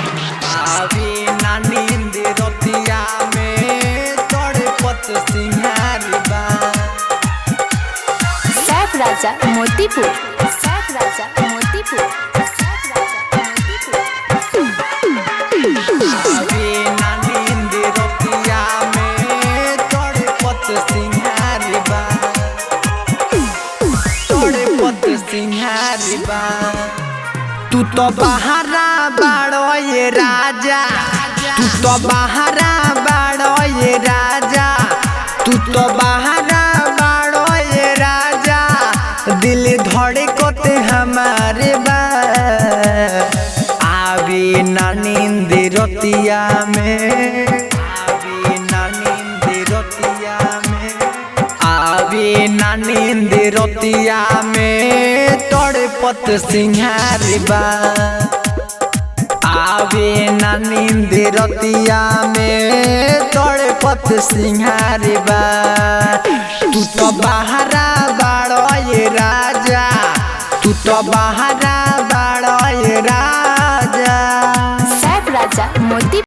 आवे ना नींद रतिया में तड़पत सिंहारी बा। सैफ राजा मोतीपुर, सैफ राजा मोतीपुर, सैफ राजा मोतीपुर। आवे ना नींद रतिया में तड़पत सिंहारी बा, तड़पत सिंहारी बा। तू तो बहारा बाड़ो ये राजा, तू तो बहारा बाड़ो ये राजा, तू तो बहारा बाड़ो ये राजा। दिल धड़कते हमारे बा। आवे ना नींद रतिया में, आवे ना नींद रतिया में, आवे ना नींद रतिया में तड़पत सिंहारी बा। आवे ना नींद रतिया में तड़पत सिंहारी बा। तू तो बहारा बाड़ो ये राजा, तू तो बहारा बाड़ो ये राजा। सैफ राजा मोती